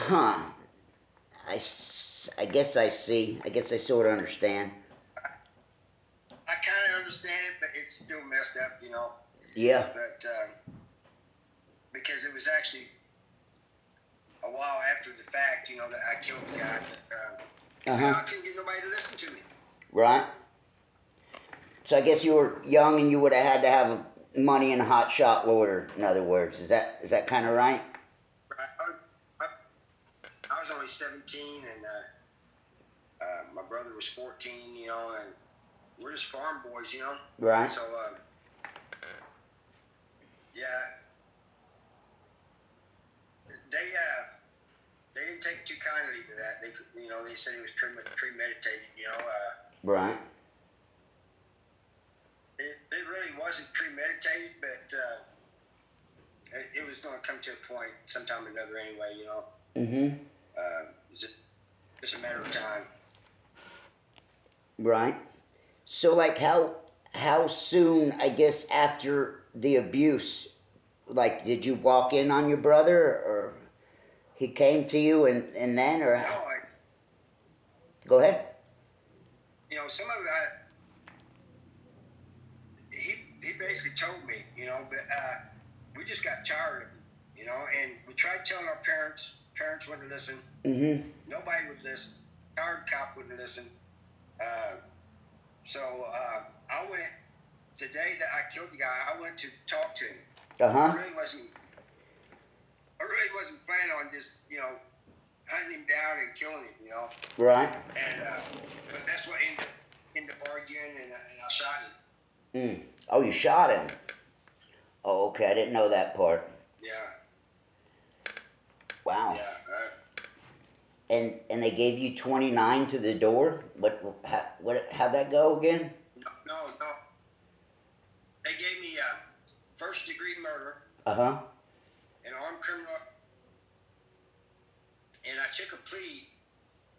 Huh. I guess I see. I guess I sort of understand. I kind of understand it, but it's still messed up, you know. Yeah. But because it was actually a while after the fact, you know, that I killed the guy. But, I couldn't get nobody to listen to me. Right. So I guess you were young and you would have had to have money in a hot shot lawyer. In other words, is that kind of right? I was only 17, and my brother was 14, you know, and we're just farm boys, you know. Right. So yeah, they didn't take too kindly to that. They said it was premeditated, you know. Right. It really wasn't premeditated, but it was going to come to a point sometime or another anyway, you know. Mm-hmm. It's just a matter of time. Right. So like how soon, I guess, after the abuse, like did you walk in on your brother, or he came to you and then, or No, go ahead. you know, some of that he basically told me, you know, but we just got tired of him, you know, and we tried telling our parents. Parents wouldn't listen. Mm-hmm. Nobody would listen. Our cop wouldn't listen. So I went the day that I killed the guy. I went to talk to him. I really wasn't planning on just, you know, hunting him down and killing him, you know. Right. And but that's what ended up arguing, and I shot him. Oh, you shot him. Oh, okay. I didn't know that part. Yeah. Wow. Yeah. And they gave you 29 to the door. How'd that go again? No. They gave me first degree murder. An armed criminal, and I took a plea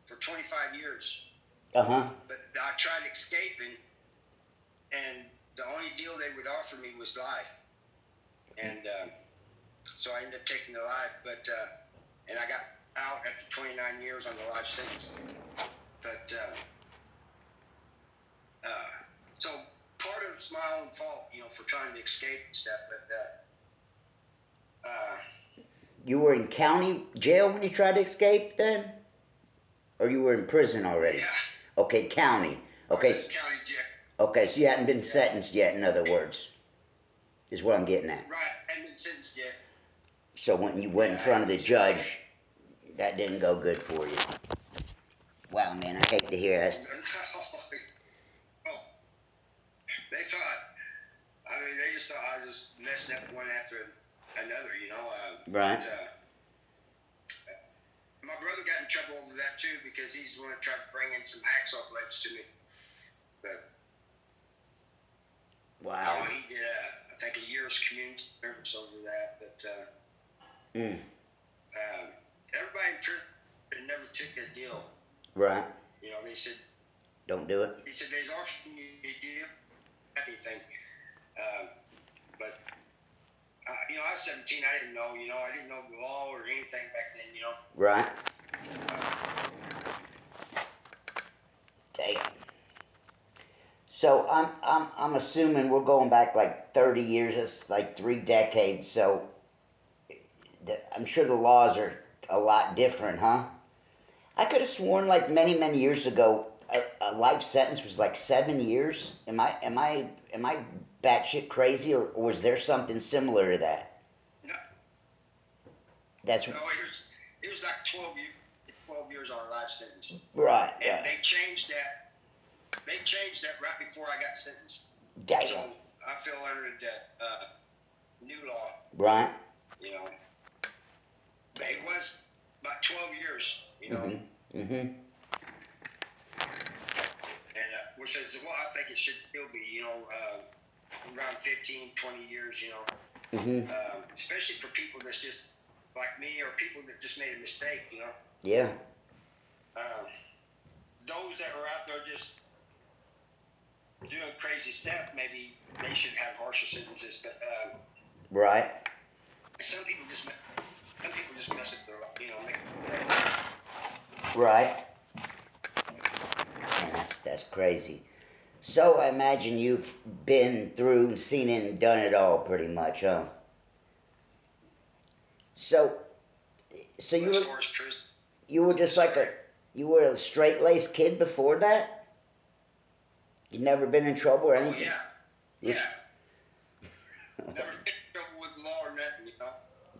for 25 years. But I tried escaping, and the only deal they would offer me was life. And so I ended up taking the life, but and I got out after 29 years on the life sentence. But so part of it's my own fault, you know, for trying to escape and stuff. But you were in county jail when you tried to escape then? Or you were in prison already? Yeah. Okay, county. Okay. County jail. Okay, so you hadn't been sentenced yet, in other words, is what I'm getting at. Right, I hadn't been sentenced yet. So when you went in front of the judge, that didn't go good for you. Wow, man, I hate to hear that. Oh, they just thought I was just messing up one after another, you know. Right. My brother got in trouble over that too, because he's the one that tried to bring in some hacksaw blades to me. But wow. You know, he did I think a year's community service over that. But everybody in church never took that deal. Right. You know, they said, don't do it. He said they's offering you a deal, anything. But you know, I was 17. I didn't know. You know, I didn't know the law or anything back then. You know. Right. Dang. So I'm assuming we're going back like 30 years. It's like 3 decades. So I'm sure the laws are a lot different, huh? I could have sworn like many years ago a life sentence was like 7 years. Am I batshit crazy, or was there something similar to that? No. That's no. It was like 12 years on a life sentence. Right. And Yeah. They changed that. They changed that right before I got sentenced. Damn. So I fell under that new law. Right. You know. But it was about 12 years. You know. And which is what I think it should still be, you know, around 15, 20 years, you know. Especially for people that's just like me, or people that just made a mistake, you know. Yeah. Those that are out there just doing crazy stuff, maybe they should have harsher sentences. But right. Some people just mess up their life, you know. Right. Man, that's crazy. So I imagine you've been through, seen it, and done it all, pretty much, huh? So, so As far as prison, you were just like you were a straight laced kid before that. You never been in trouble or oh anything. yeah, yeah. Never get in trouble with the law or nothing, you know.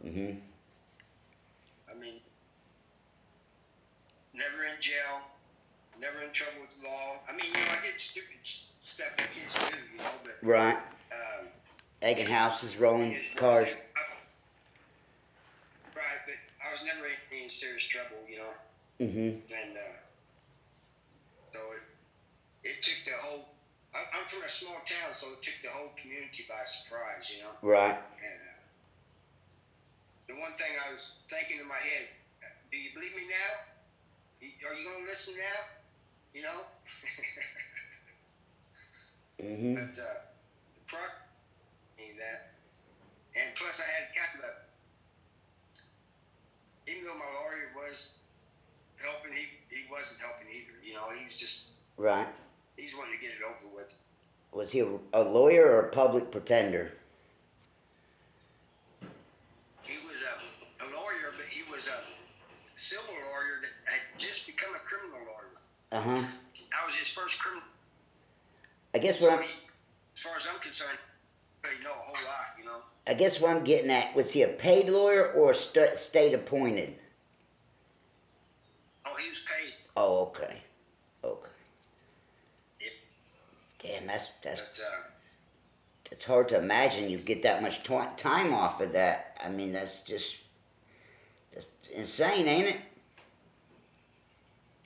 Mhm. I mean, never in jail, never in trouble with the law. I mean, you know, I did stupid stuff that kids do, you know, but Right. um, Egging houses, rolling cars. right, but I was never in serious trouble, you know, Mhm. and so it took the whole. I'm from a small town, so it took the whole community by surprise, you know. Right. And the one thing I was thinking in my head, do you believe me now? Are you gonna listen now? You know. Mhm. But the proctor mean that, and plus I had kind of a, even though my lawyer was helping, he wasn't helping either. You know, he was just Right. he's wanting to get it over with. Was he a lawyer or a public pretender? He was a lawyer, but he was a civil lawyer that had just become a criminal lawyer. Uh huh. I was his first criminal. I guess So what I'm. as far as I'm concerned, he know a whole lot, you know. I guess what I'm getting at, was he a paid lawyer or state appointed? Oh, he was paid. Oh, okay. Okay. Yeah. Damn, that's But it's hard to imagine you get that much time off of that. I mean, that's insane, ain't it?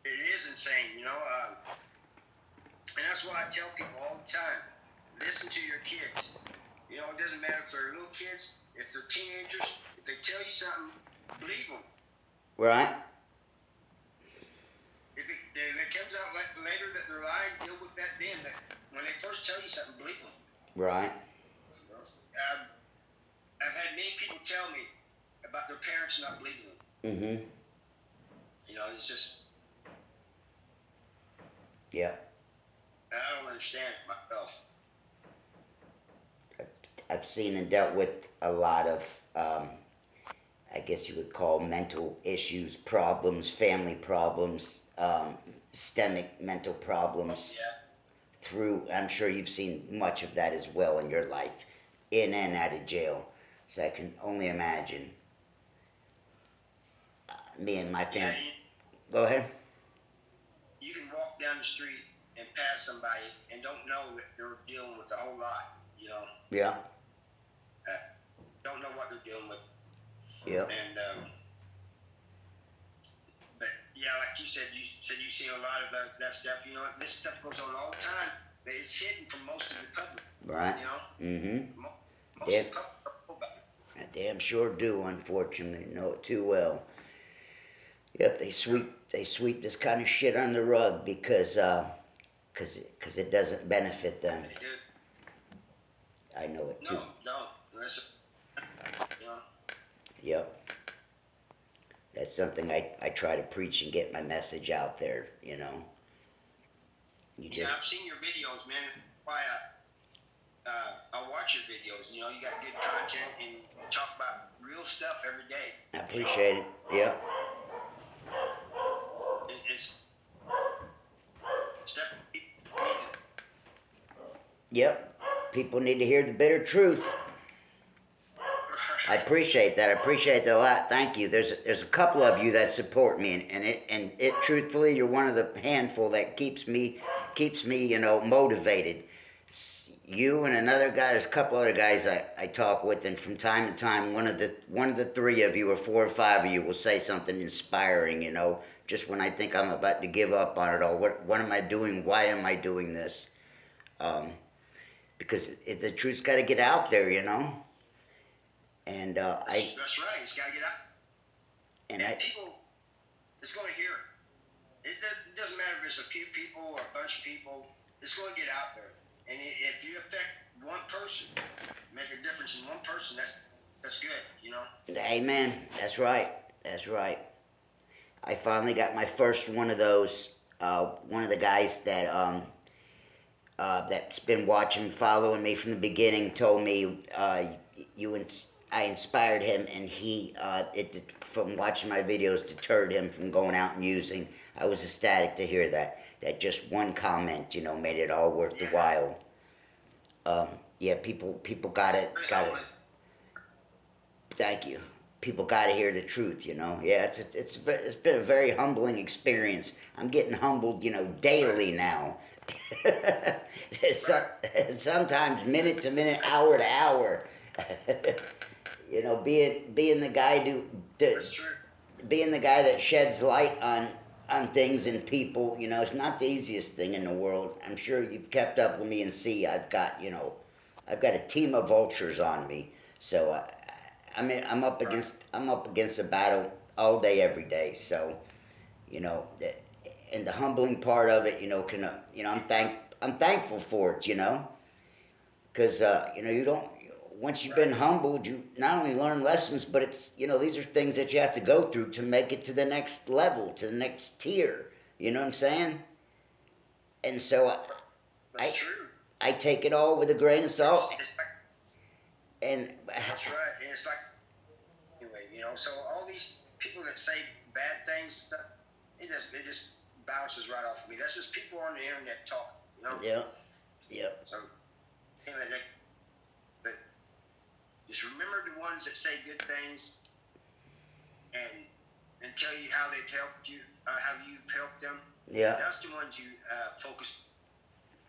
it is insane, you know. And that's why I tell people all the time: listen to your kids. You know, it doesn't matter if they're little kids, if they're teenagers. If they tell you something, believe them. Right. If it comes out later that they're lying, deal with that then. But when they first tell you something, believe them. Right. I've had many people tell me about their parents not believing them. Mhm. You know, it's just Yeah. I don't understand it myself. I've seen and dealt with a lot of, I guess you would call mental issues, problems, family problems, systemic mental problems. Yeah. Through, I'm sure you've seen much of that as well in your life, in and out of jail. So I can only imagine. Me and my family. Yeah, Go ahead. you can walk down the street and pass somebody and don't know that they're dealing with a whole lot. You know. Yeah. Don't know what they're dealing with. Yeah. And but yeah, like you said you see a lot of that stuff. You know, this stuff goes on all the time, but it's hidden from most of the public. Right. You know. Mm-hmm. Most of the public don't know about it. I damn sure do. Unfortunately, know it too well. Yep. They sweep this kind of shit under the rug because it doesn't benefit them. They do. I know it too. No, unless you know. Yep. That's something I try to preach and get my message out there, you know. Yeah, I've seen your videos, man. Why I watch your videos. You know, you got good content and you talk about real stuff every day. I appreciate it. Yep. It's stuff. Yep. People need to hear the bitter truth. I appreciate that. I appreciate that a lot. Thank you. There's a couple of you that support me, and it truthfully, you're one of the handful that keeps me, you know, motivated. You and another guy. There's a couple other guys I talk with, and from time to time, one of the three of you, or four or five of you, will say something inspiring. You know, just when I think I'm about to give up on it all. What am I doing? Why am I doing this? Because the truth's got to get out there. You know. And That's right. It's got to get out. And people, it's going to hear it. It doesn't matter if it's a few people or a bunch of people. It's going to get out there. And if you affect one person, make a difference in one person, that's good. You know. Amen. That's right. That's right. I finally got my first one of those. One of the guys that's been watching, following me from the beginning, told me I inspired him, and from watching my videos, deterred him from going out and using. I was ecstatic to hear that. That just one comment, made it all worth the while. Yeah, people gotta. Thank you. People gotta hear the truth, Yeah, it's been a very humbling experience. I'm getting humbled, daily now. Sometimes minute to minute, hour to hour. Being the guy being the guy that sheds light on things and people, it's not the easiest thing in the world. I'm sure you've kept up with me and see I've got a team of vultures on me. So I'm up against a battle all day, every day. So and the humbling part of it, I'm thankful for it, because you don't. Once you've been humbled, you not only learn lessons, but it's these are things that you have to go through to make it to the next level, to the next tier. You know what I'm saying? And so I take it all with a grain of salt. And that's right. And it's like anyway, so all these people that say bad things, stuff, it just bounces right off of me. That's just people on the internet talking, Yeah. Yep. So anyway, but just remember the ones that say good things and tell you how they've helped you, how you've helped them. Yeah. That's the ones you focus.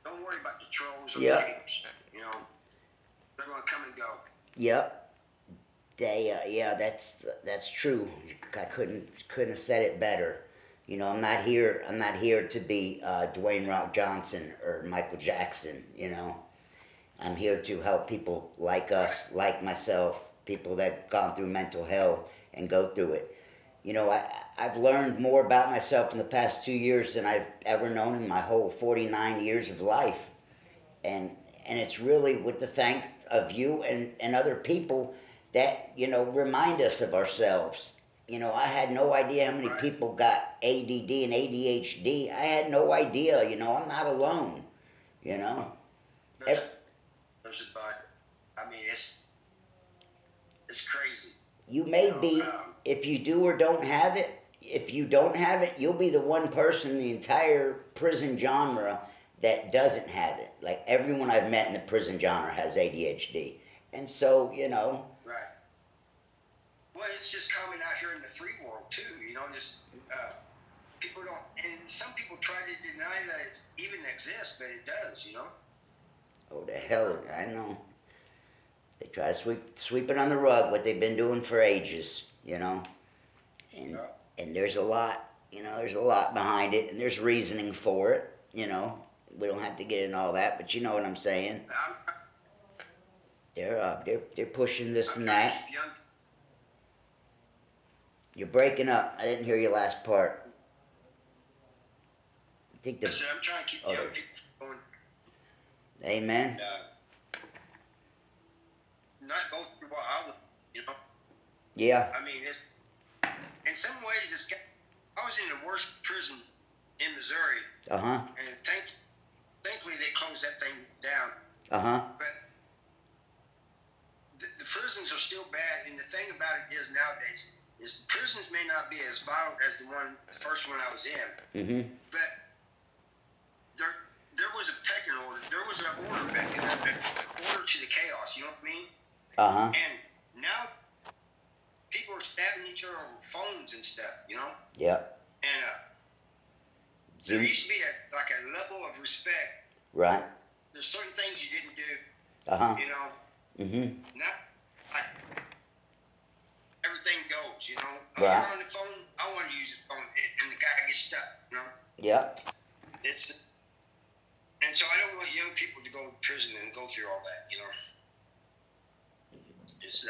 Don't worry about the trolls or the haters. They're gonna come and go. Yep. Yeah, that's true. I couldn't have said it better. I'm not here to be Dwayne Rock Johnson or Michael Jackson. I'm here to help people like us, like myself, people that gone through mental hell and go through it. I've learned more about myself in the past 2 years than I've ever known in my whole 49 years of life. And it's really with the thanks of you and other people that, remind us of ourselves. I had no idea how many people got ADD and ADHD. I had no idea, I'm not alone, I mean, it's crazy. You may be, if you do or don't have it, if you don't have it, you'll be the one person in the entire prison genre that doesn't have it. Like everyone I've met in the prison genre has ADHD. And so, Right. Well, it's just common out here in the free world too, just people don't, and some people try to deny that it even exists, but it does, Oh, the hell, I know. They try to sweep it on the rug, what they've been doing for ages, And there's a lot, there's a lot behind it, and there's reasoning for it, We don't have to get into all that, but you know what I'm saying. They're pushing this and that. You're breaking up. I didn't hear your last part. I said I'm trying to keep young people going. Amen. Not go through what I was, Yeah. I mean, in some ways, I was in the worst prison in Missouri. And thankfully they closed that thing down. But the prisons are still bad, and the thing about it is nowadays is prisons may not be as violent as the first one I was in. But there was a pecking order. There was an order to the chaos. You know what I mean? And now people are stabbing each other over phones and stuff. Yeah. And there used to be a level of respect. Right. There's certain things you didn't do. Now, like, everything goes. You're on the phone. I want to use the phone, and the guy gets stuck. Yeah. And so I don't want young people to go to prison and go through all that. It's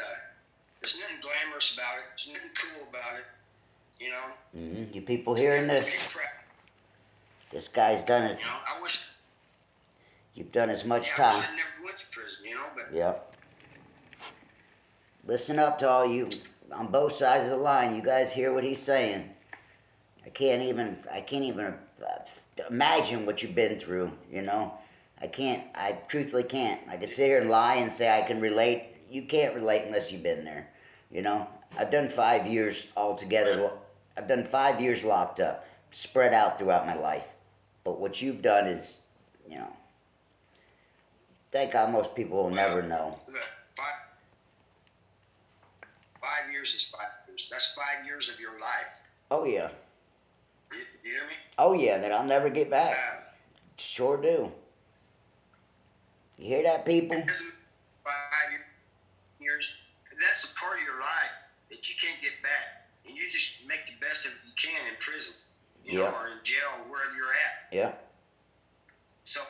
there's nothing glamorous about it. There's nothing cool about it. You people hearing this? This guy's done it. I wish. You've done as much I time. wish I never went to prison. But. Yep. Listen up to all you on both sides of the line. You guys hear what he's saying? I can't even imagine what you've been through, I truthfully can't. I can sit here and lie and say I can relate. You can't relate unless you've been there, you know. I've done 5 years altogether. I've done 5 years locked up, spread out throughout my life. But what you've done is, you know, thank God most people will never know. Look, 5 years is 5 years. That's 5 years of your life. Oh yeah. You hear me? Oh yeah, that I'll never get back. Sure do. You hear that, people? 5 years. That's a part of your life that you can't get back, and you just make the best of it you can in prison, or in jail, or wherever you're at. Yeah. So,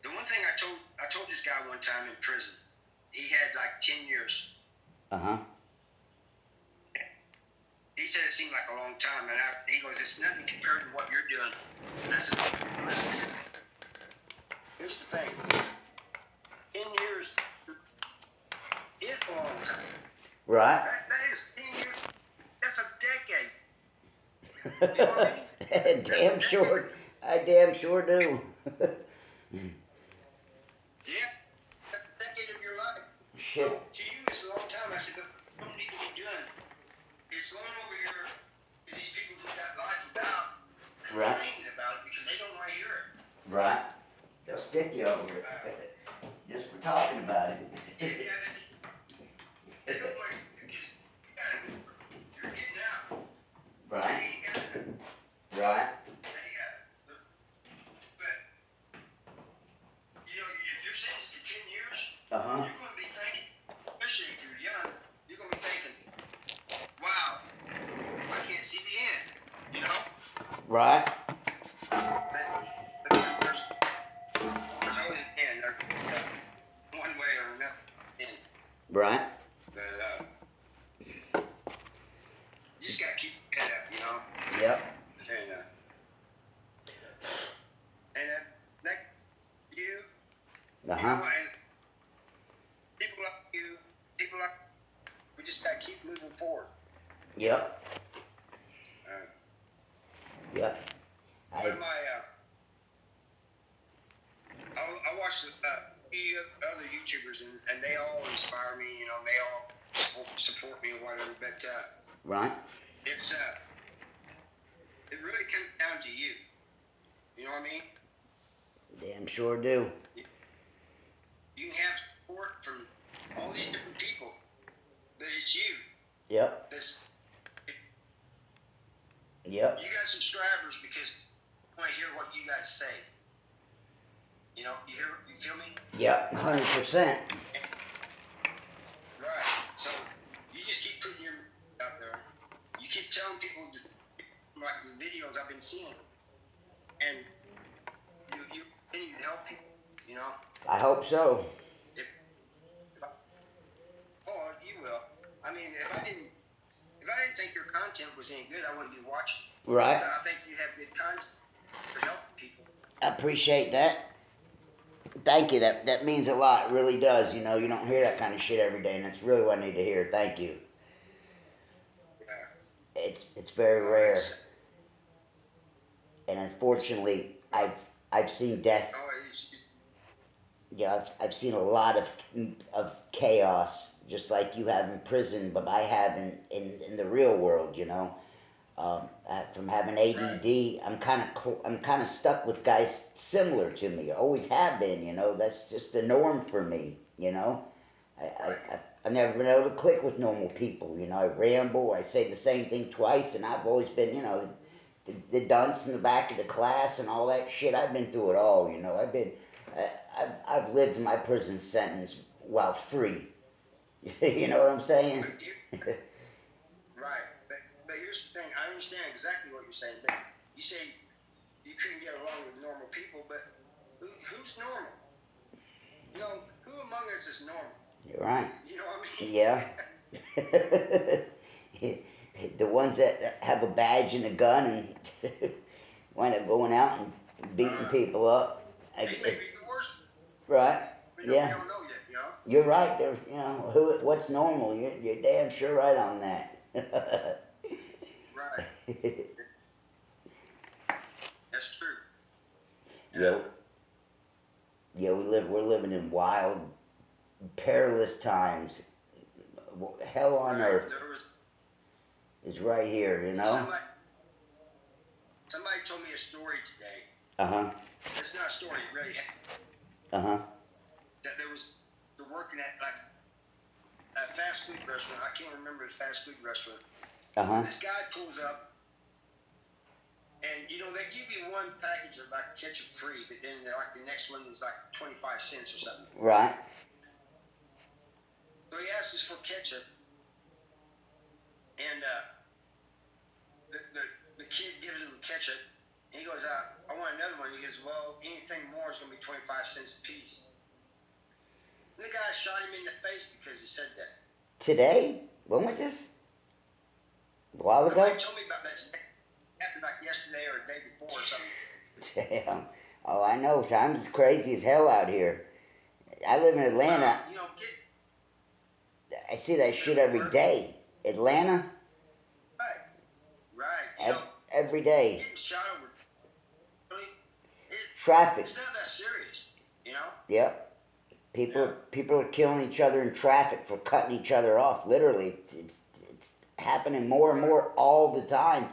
the one thing I told this guy one time in prison, he had like 10 years. He said it seemed like a long time, and he goes, "It's nothing compared to what you're doing." Here's the thing: 10 years is a long time. Right. That is 10 years. That's a decade. You know what I mean? Damn sure. I damn sure do. Yeah, that's a decade of your life. Shit. So, to you, it's a long time. I said, but what you need to be doing is going over here to these people who got life without complaining about it because they don't want to hear it. Right. They'll stick you over it. Just for talking about it. Yeah, they don't want to, because you got to, you're getting out. Right. They ain't got it. Right. But, if you're sentenced to 10 years, Uh huh. you're going to be thinking, especially if you're young, you're going to be thinking, wow, I can't see the end, Right. But there's always an end. There's one way or another end. Right. But, you just got to keep your head up, Yep. And like you, Uh huh. and people like you, we just got to keep moving forward. Yep. Yep. One of my, I watch other YouTubers, and they all inspire me, they all support me or whatever, but, Right. it's, it really comes down to you. You know what I mean? Damn sure do. You can have support from all these different people, but it's you. Yep. Yep. You got subscribers because I want to hear what you guys say. You feel me? Yep. 100%. Right. So you just keep putting your out there. You keep telling people like the videos I've been seeing, and you continue to help people. I hope so. You will. I mean, if I didn't think your content was any good, I wouldn't be watching. Right. But I think you have good content for helping people. I appreciate that. Thank you. That means a lot. It really does. You don't hear that kind of shit every day, and that's really what I need to hear. Thank you. Yeah. It's very rare. And unfortunately, I've seen death. Yeah, I've seen a lot of chaos, just like you have in prison, but I have in the real world. From having ADD, I'm kind of stuck with guys similar to me. I always have been. That's just the norm for me. I've never been able to click with normal people. I ramble. I say the same thing twice, and I've always been, the dunce in the back of the class and all that shit. I've been through it all. I've lived my prison sentence while free. You know what I'm saying? Right. But here's the thing. I understand exactly what you're saying. But you say you couldn't get along with normal people, but who's normal? Who among us is normal? You're right. You know what I mean? Yeah. The ones that have a badge and a gun and wind up going out and beating people up. They may be the worst. Right. We Yeah. don't know yet, You're right. There's, what's normal? You're damn sure right on that. Right. That's true. Yeah, yeah, we're living in wild, perilous times. Hell on Right. earth is right here, you know? Somebody told me a story today. Uh-huh. It's not a story, it really happened. Uh-huh. That they're working at like a fast food restaurant. I can't remember the fast food restaurant. Uh-huh. This guy pulls up, and you know they give you one package of like ketchup free, but then like the next one is like 25 cents or something. Right. So he asks us for ketchup, and the kid gives him ketchup, and he goes, I want another one. He goes, well, anything more is gonna be 25 cents a piece. And the guy shot him in the face because he said that. Today? When was this? A while ago? Somebody told me about that. Happened like yesterday or the day before or something. Damn. Oh, I know. Times is crazy as hell out here. I live in Atlanta. You know, I see that shit every day. Atlanta? Right. You know, every day. Getting shot over, really, Traffic. It's not that serious, you know? Yep. People are killing each other in traffic for cutting each other off. Literally, it's happening more and more all the time.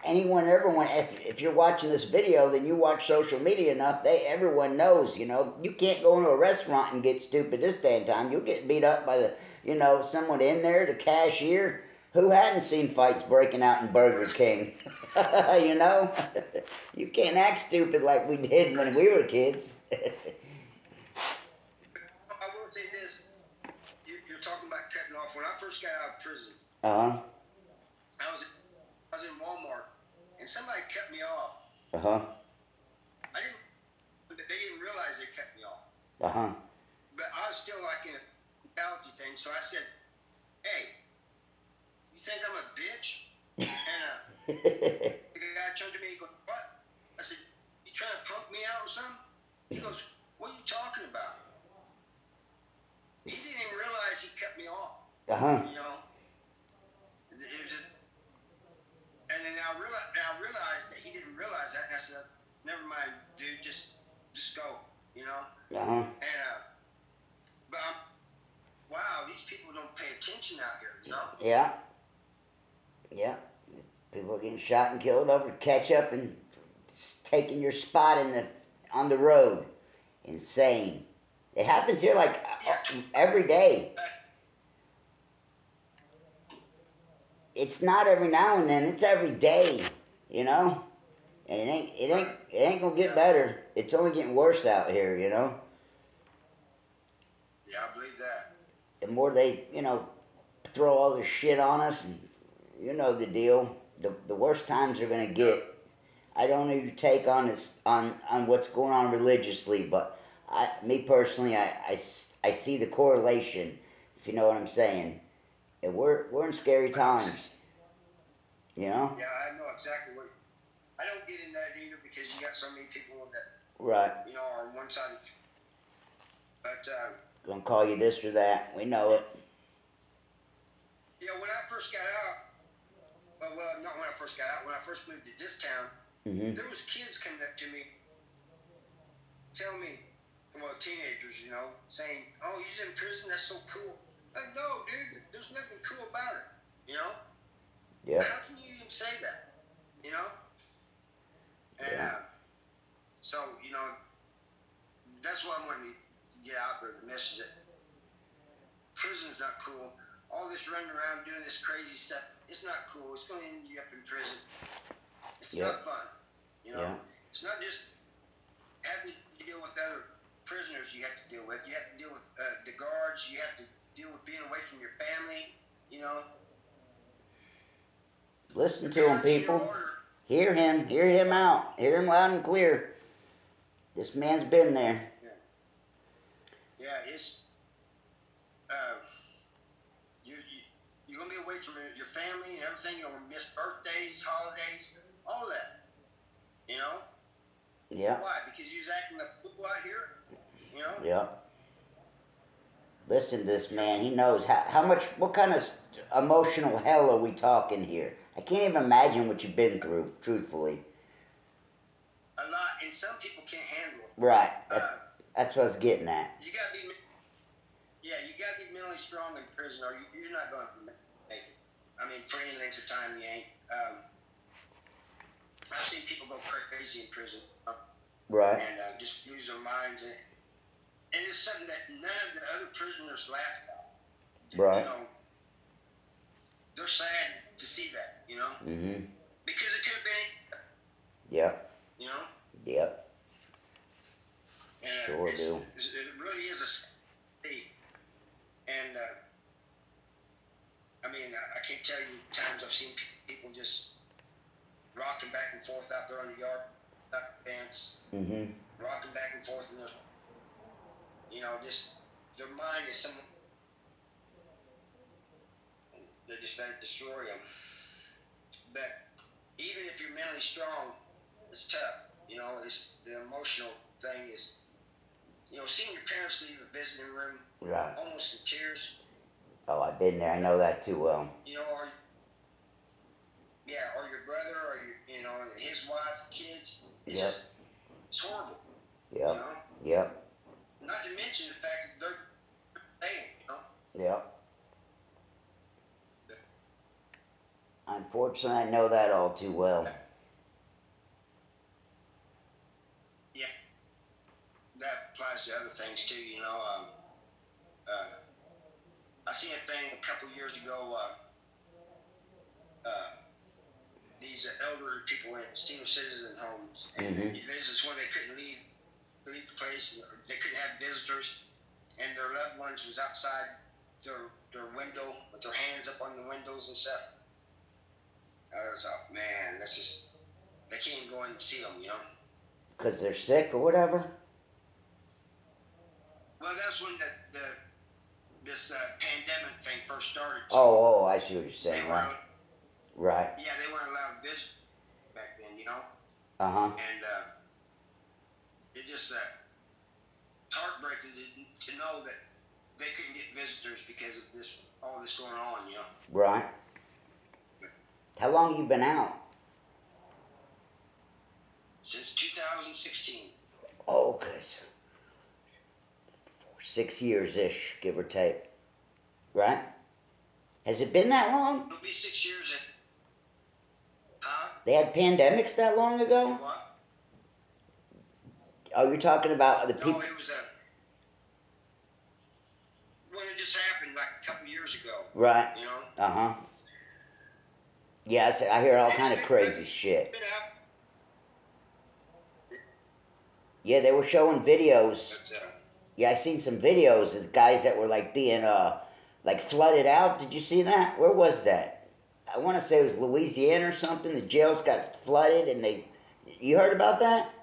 Everyone, if you're watching this video, then you watch social media enough. Everyone knows. You know, you can't go into a restaurant and get stupid this day and time. You'll get beat up by someone in there, the cashier. Who hadn't seen fights breaking out in Burger King? You know, you can't act stupid like we did when we were kids. I will say this: you're talking about cutting off. When I first got out of prison, Uh-huh. I was in Walmart, and somebody cut me off. Uh-huh. They didn't realize they cut me off. Uh-huh. But I was still like in a mentality thing, so I said, "Hey, you think I'm a bitch?" And the guy turned to me and goes, "What?" I said, "You trying to punk me out or something?" He goes, "What are you talking about?" He didn't even realize he cut me off. Uh-huh. You know, it was just, and then I realized that he didn't realize that, and I said, "Never mind, dude, just go." You know. Uh-huh. And but wow, these people don't pay attention out here. You know. Yeah. Yeah. People are getting shot and killed over ketchup and taking your spot on the road. Insane. It happens here like every day. It's not every now and then. It's every day. You know. And it ain't gonna get better. It's only getting worse out here. You know. Yeah, I believe that. The more they throw all this shit on us, and you know the deal. The worst times are gonna get. I don't know your take on this on what's going on religiously, but me personally, I see the correlation, if you know what I'm saying. And we're in scary times. You know? Yeah, I know exactly what. I don't get in that either because you got so many people that Right. are on one side. But gonna call you this or that. We know it. Yeah, when I first got out, well, not when I first got out. When I first moved to this town, there was kids coming up to me, telling me, well, teenagers, saying, "Oh, he's in prison. That's so cool." Like, no, dude, there's nothing cool about it. You know? Yeah. How can you even say that? You know? And yeah. So that's why I'm wanting to get out there. The message that prison's not cool. All this running around doing this crazy stuff, it's not cool. It's going to end you up in prison. It's not fun. Yeah. It's not just having to deal with other prisoners you have to deal with. You have to deal with the guards. You have to deal with being away from your family. Listen to him, people. Hear him out. Hear him loud and clear. This man's been there. Yeah, it's you're gonna be away from your family and everything. You're gonna miss birthdays, holidays, all that. Yeah. Why? Because you're acting a fool out here. Yeah. Listen to this man. He knows how much. What kind of emotional hell are we talking here? I can't even imagine what you've been through, truthfully. A lot, and some people can't handle it. Right. That's what I was getting at. You gotta be mentally strong in prison, or you're not going to make it. I mean, for any length of time, you ain't. I've seen people go crazy in prison, right, and just lose their minds, and it's something that none of the other prisoners laugh about. Right. You know, they're sad to see that. You know, because it could have been. Yep. You know. Yep. And, sure do. It really is a state, and I mean, I can't tell you times I've seen people just rocking back and forth out there on the yard, dance, rocking back and forth, and you know, just their mind is something that just let it destroy them. But even if you're mentally strong, it's tough. You know, it's the emotional thing is, you know, seeing your parents leave a visiting room, right, almost in tears. Oh, I've been there. I know that too well. You know, or your brother, or you know, his wife, kids. It's just, it's horrible. Yep. You know? Yep. Not to mention the fact that they're paying, you know? Yep. Unfortunately, I know that all too well. Yeah. That applies to other things too, you know. I seen a thing a couple years ago. These elderly people in senior citizen homes, and this is when they couldn't leave the place, and they couldn't have visitors, and their loved ones was outside their window with their hands up on the windows and stuff. I was like, man, that's just, they can't even go in and see them, you know. Because they're sick or whatever. Well, that's when this pandemic thing first started. So oh, I see what you're saying, right? Right. Yeah, they weren't allowed to visit back then, you know. And it just heartbreaking to know that they couldn't get visitors because of all this going on, you know. Right. How long have you been out? Since 2016. Oh, okay. 6 years-ish, give or take. Right? Has it been that long? It'll be 6 years. Huh? They had pandemics that long ago? What? Oh, you're talking about the people? No, it was when it just happened like a couple years ago. Right. You know? Yes, I hear all kind of crazy shit. Yeah, they were showing videos. Yeah, I seen some videos of guys that were like being like flooded out. Did you see that? Where was that? I want to say it was Louisiana or something. The jails got flooded, and you heard about that?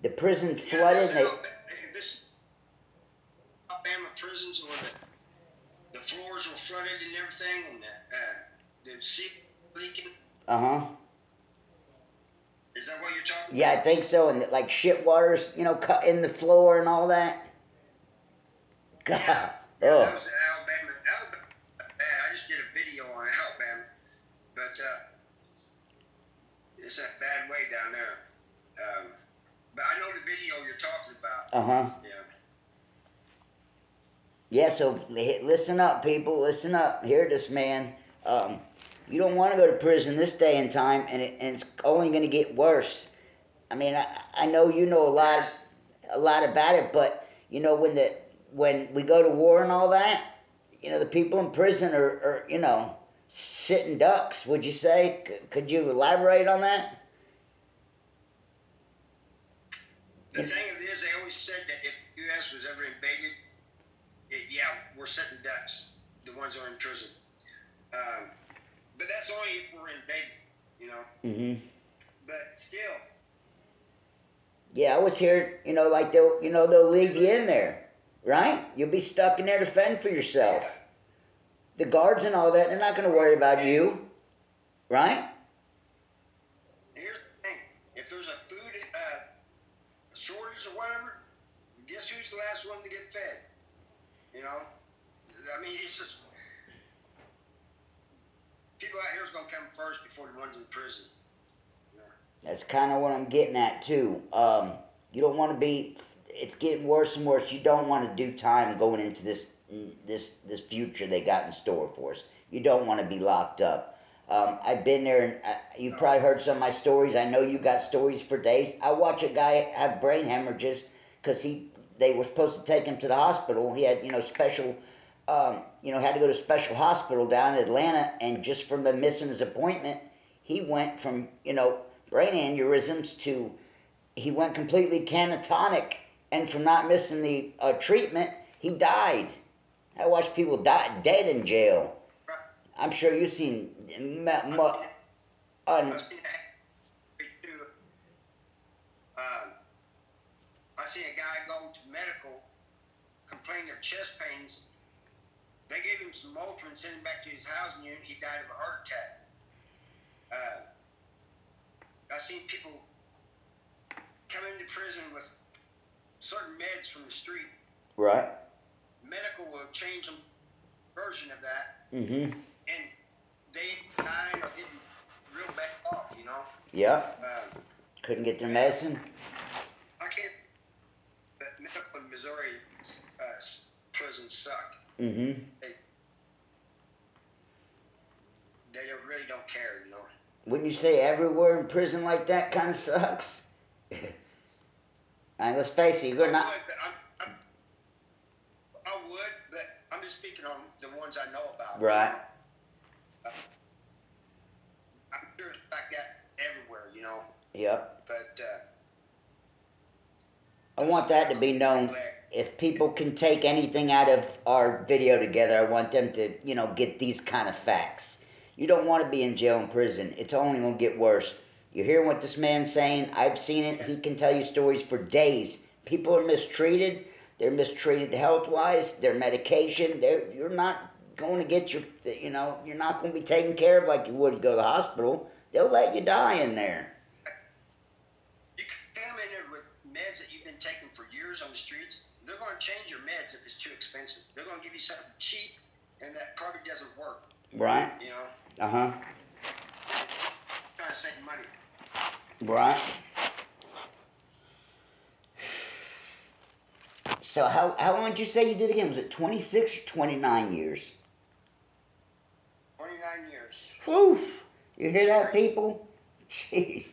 The prison flooded. Yeah, this Alabama prisons where the floors were flooded and everything, and the seat leaking. Is that what you're talking about? Yeah, I think so. And like shit waters, you know, cut in the floor and all that. God. Yeah, that was Alabama. Alabama, bad. I just did a video on Alabama, but it's a bad way down there. But I know the video you're talking about. Yeah. Yeah, so listen up, people. Listen up. Hear this, man. You don't want to go to prison this day and time, and it's only going to get worse. I mean, I know you know a lot about it, but you know when we go to war and all that, you know the people in prison are you know sitting ducks. Would you say? Could you elaborate on that? The thing of it is, they always said that if the U.S. was ever invaded, we're sitting ducks, the ones who are in prison. But that's only if we're invaded, you know. But still. Yeah, I was here, you know, like they'll leave you in there, right? You'll be stuck in there to fend for yourself. Yeah. The guards and all that, they're not going to worry about you, right? Here's the thing: if there's a food shortage or whatever, guess who's the last one to get fed? You know, I mean, it's just people out here is gonna come first before the ones in prison. You know? That's kind of what I'm getting at too. You don't want to be. It's getting worse and worse. You don't want to do time going into this future they got in store for us. You don't want to be locked up. I've been there, and you probably heard some of my stories. I know you got stories for days. I watch a guy have brain hemorrhages because they were supposed to take him to the hospital. He had special. Had to go to special hospital down in Atlanta, and just from missing his appointment, he went from brain aneurysms to he went completely catatonic, and from not missing the treatment, he died. I watch people die dead in jail. I'm sure you've seen. I seen a guy go to medical, complain of chest pains. They gave him some Motrin, sent him back to his housing unit. He died of a heart attack. I've seen people come into prison with certain meds from the street. Right. Medical will change some version of that. Mm-hmm. And they died or getting real bad off, Yeah. Couldn't get their medicine. I can't. But medical in Missouri prisons suck. Mm-hmm. They really don't care, Wouldn't you say everywhere in prison like that kind of sucks? And let's face it, you're not. I would, but I'm just speaking on the ones I know about. Right. I'm sure it's like that everywhere, Yep. But I want that to be known. If people can take anything out of our video together, I want them to, get these kind of facts. You don't want to be in jail and prison. It's only going to get worse. You're hearing what this man's saying? I've seen it. He can tell you stories for days. People are mistreated. They're mistreated health-wise. Their medication. You're not going to get your, you're not going to be taken care of like you would to go to the hospital. They'll let you die in there. You come in there with meds that you've been taking for years on the streets. They're going to change your meds if it's too expensive. They're going to give you something cheap, and that probably doesn't work. Right. Uh-huh. Trying to save money. Right. So how long did you say you did again? Was it 26 or 29 years? 29 years. Whew! You hear that, people? Jeez.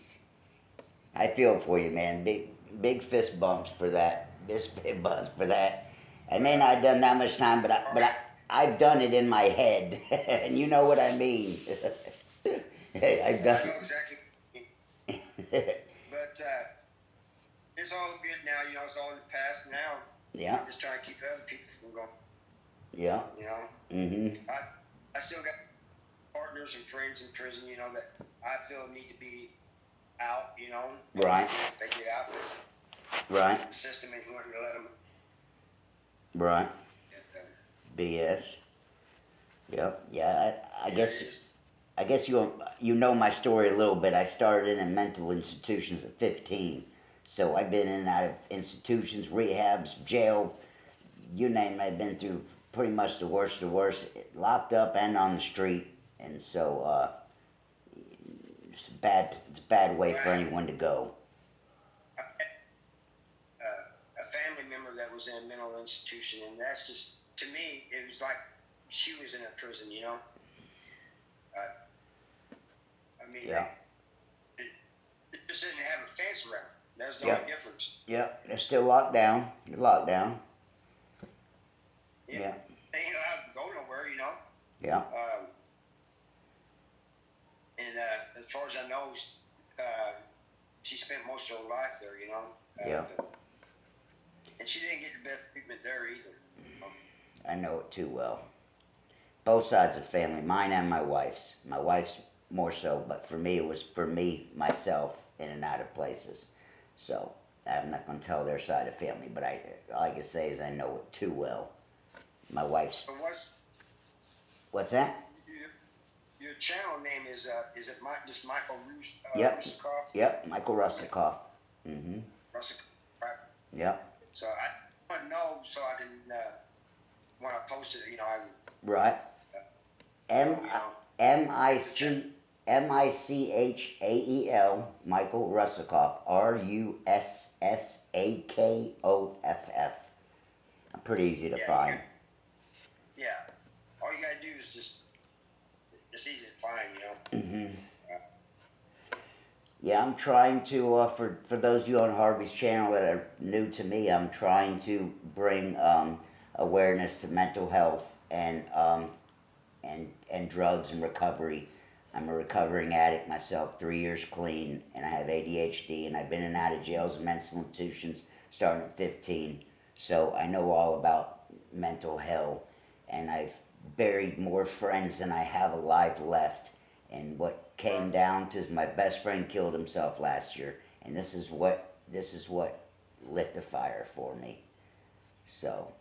I feel for you, man. Big fist bumps for that. Fist bumps for that. I may not have done that much time, but I've done it in my head, and you know what I mean. I've done. I know exactly. But it's all good now. It's all in the past now. Yeah. I'm just trying to keep other people from going. Yeah. Mm-hmm. I still got partners and friends in prison, that I feel need to be out, Right. They get out there. Right. The system ain't going to let them. Right. BS. Yep. Yeah. I guess you know my story a little bit. I started in mental institutions at 15, so I've been in and out of institutions, rehabs, jail, you name it. I've been through pretty much the worst, locked up and on the street, and so it's a bad way for anyone to go. A family member that was in a mental institution, and that's just, to me, it was like she was in a prison, I mean, Yeah. it just didn't have a fence around. That's the only difference. Yeah, they're still locked down. You're locked down. Yeah. They ain't allowed to go nowhere, Yeah. And as far as I know, she spent most of her life there, Yeah. And she didn't get the best treatment there either. I know it too well. Both sides of the family, mine and my wife's. My wife's more so, but for me, it was for me, myself, in and out of places. So I'm not going to tell their side of the family, but all I can say is I know it too well. My wife's. So What's that? Your channel name is it just Michael Yep. Russakoff? Yep, Michael Russakoff. Mm-hmm. Russakoff, right? Yep. So I want to know so I can, when I post it, I can. Right. And Michael Michael Russakoff, Russakoff. I'm pretty easy to find. Yeah. All you gotta do is just, it's easy to find, you know. Yeah, I'm trying to, for those of you on Harvey's channel that are new to me, I'm trying to bring awareness to mental health and drugs and recovery. I'm a recovering addict myself, 3 years clean, and I have ADHD, and I've been in and out of jails and mental institutions starting at 15. So I know all about mental hell, and I've buried more friends than I have alive left. And what came down to is my best friend killed himself last year, and this is what lit the fire for me. So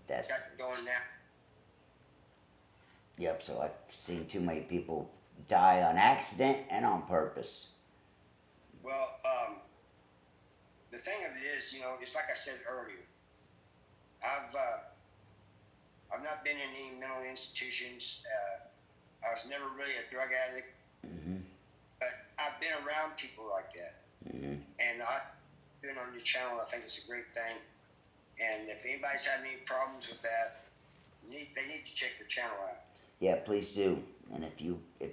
that's Got going now. Yep. So I've seen too many people die on accident and on purpose. Well, the thing of it is, you know, it's like I said earlier. I've not been in any mental institutions. I was never really a drug addict, but I've been around people like that. And I've been on your channel. I think it's a great thing. And if anybody's having any problems with that, they need to check your channel out. Yeah, please do. And if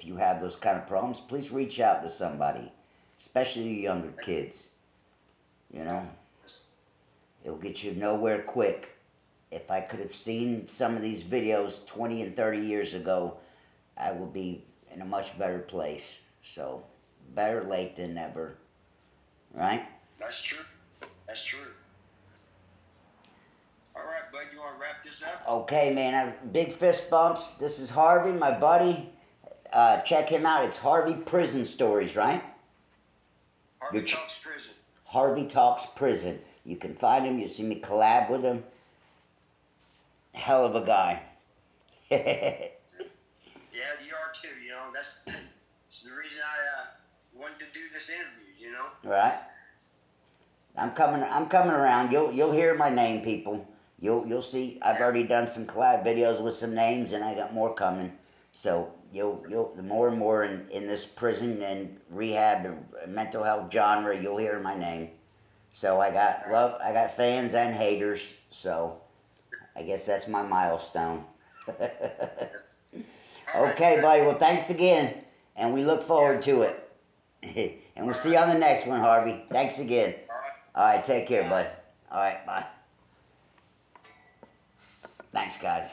you have those kind of problems, please reach out to somebody, especially younger kids. You know, it'll get you nowhere quick. If I could have seen some of these videos 20 and 30 years ago, I would be in a much better place. So, better late than never, right? That's true. That's true. All right, bud, you want to wrap this up? Okay, man. I have big fist bumps. This is Harvey, my buddy. Check him out. It's Harvey Prison Stories, right? Harvey Talks Prison. Harvey Talks Prison. You can find him. You'll see me collab with him. Hell of a guy. Yeah, you are too. You know, that's the reason I wanted to do this interview. You know. Right. I'm coming around. You'll hear my name, people. You'll see. I've already done some collab videos with some names, and I got more coming. So you'll more and more in this prison and rehab and mental health genre, you'll hear my name. So I got fans and haters. So I guess that's my milestone. Okay, buddy. Well, thanks again, and we look forward to it. And we'll see you on the next one, Harvey. Thanks again. All right, take care, bud. All right, bye. Thanks, guys.